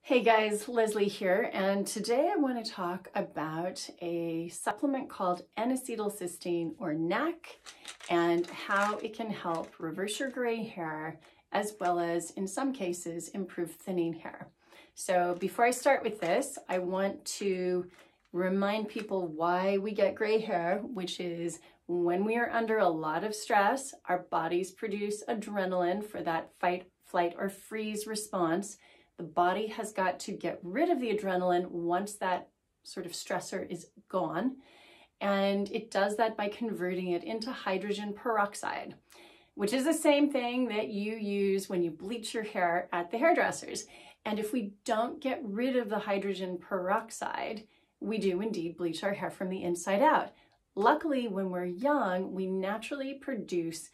Hey guys, Leslie here, and today I want to talk about a supplement called N-acetylcysteine or NAC and how it can help reverse your gray hair as well as, in some cases, improve thinning hair. So before I start with this, I want to remind people why we get gray hair, which is when we are under a lot of stress, our bodies produce adrenaline for that fight, flight, or freeze response. The body has got to get rid of the adrenaline once that sort of stressor is gone. And it does that by converting it into hydrogen peroxide, which is the same thing that you use when you bleach your hair at the hairdressers. And if we don't get rid of the hydrogen peroxide, we do indeed bleach our hair from the inside out. Luckily, when we're young, we naturally produce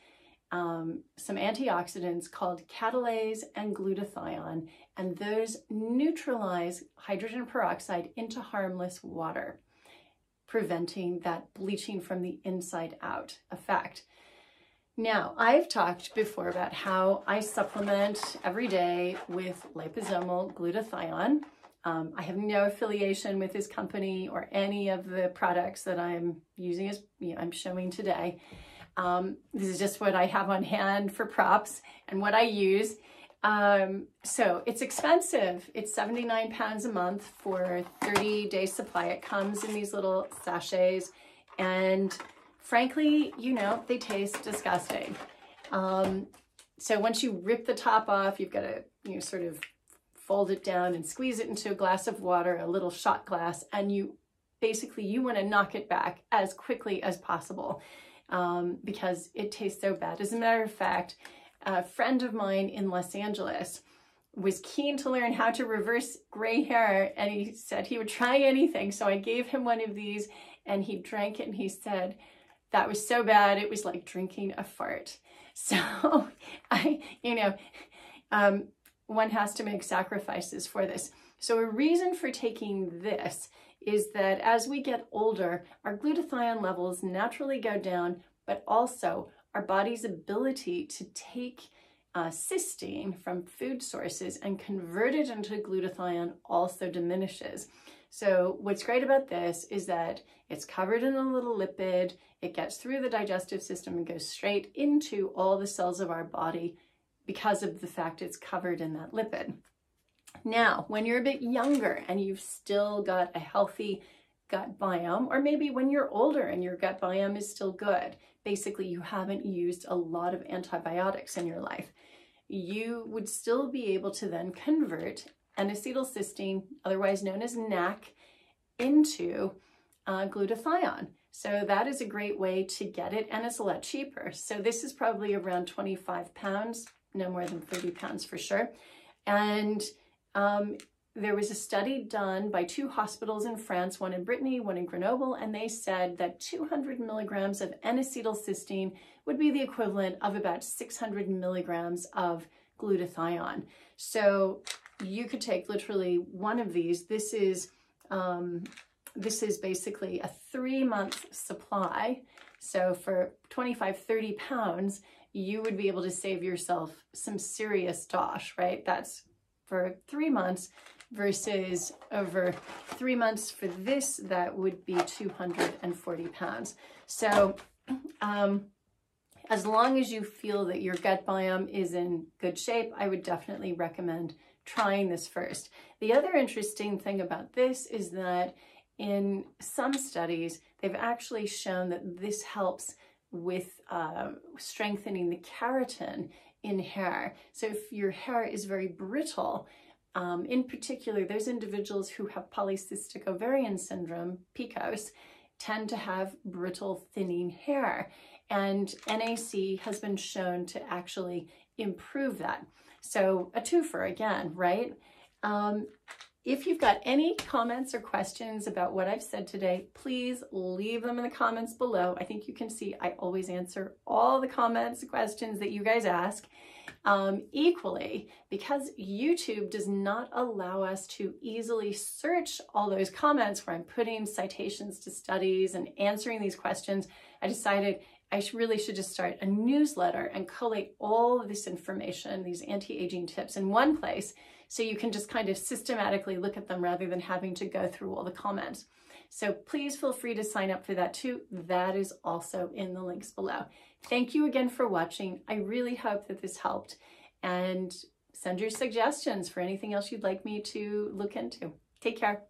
some antioxidants called catalase and glutathione, and those neutralize hydrogen peroxide into harmless water, preventing that bleaching from the inside out effect. Now, I've talked before about how I supplement every day with liposomal glutathione. I have no affiliation with this company or any of the products that I'm using as I'm showing today. This is just what I have on hand for props and what I use. So it's expensive. It's 79 pounds a month for 30-day supply. It comes in these little sachets, and frankly, they taste disgusting. So once you rip the top off, you've got to sort of fold it down and squeeze it into a glass of water, a little shot glass, and you want to knock it back as quickly as possible. Because it tastes so bad. As a matter of fact, a friend of mine in Los Angeles was keen to learn how to reverse gray hair, and he said he would try anything. So I gave him one of these and he drank it and he said, that was so bad, it was like drinking a fart. So one has to make sacrifices for this. So a reason for taking this is that as we get older, our glutathione levels naturally go down, but also our body's ability to take cysteine from food sources and convert it into glutathione also diminishes. So what's great about this is that it's covered in a little lipid, it gets through the digestive system and goes straight into all the cells of our body because of the fact it's covered in that lipid. Now, when you're a bit younger and you've still got a healthy gut biome, or maybe when you're older and your gut biome is still good, basically you haven't used a lot of antibiotics in your life, you would still be able to then convert N-acetylcysteine, otherwise known as NAC, into glutathione. So that is a great way to get it, and it's a lot cheaper. So this is probably around 25 pounds, no more than 30 pounds for sure. And there was a study done by 2 hospitals in France, one in Brittany, one in Grenoble, and they said that 200 milligrams of N-acetylcysteine would be the equivalent of about 600 milligrams of glutathione. So you could take literally one of these. This is basically a 3-month supply. So for 25, 30 pounds, you would be able to save yourself some serious dosh, right? That's for 3 months versus over 3 months for this, that would be 240 pounds. So as long as you feel that your gut biome is in good shape, I would definitely recommend trying this first. The other interesting thing about this is that in some studies, they've actually shown that this helps with strengthening the keratin in hair. So if your hair is very brittle, in particular, those individuals who have polycystic ovarian syndrome, PCOS, tend to have brittle, thinning hair. And NAC has been shown to actually improve that. So a twofer again, right? If you've got any comments or questions about what I've said today, please leave them in the comments below. I think you can see I always answer all the comments, questions that you guys ask. Equally, because YouTube does not allow us to easily search all those comments where I'm putting citations to studies and answering these questions, I decided I really should just start a newsletter and collate all of this information, these anti-aging tips in one place, So you can just kind of systematically look at them rather than having to go through all the comments. So please feel free to sign up for that too. That is also in the links below. Thank you again for watching. I really hope that this helped, and send your suggestions for anything else you'd like me to look into. Take care.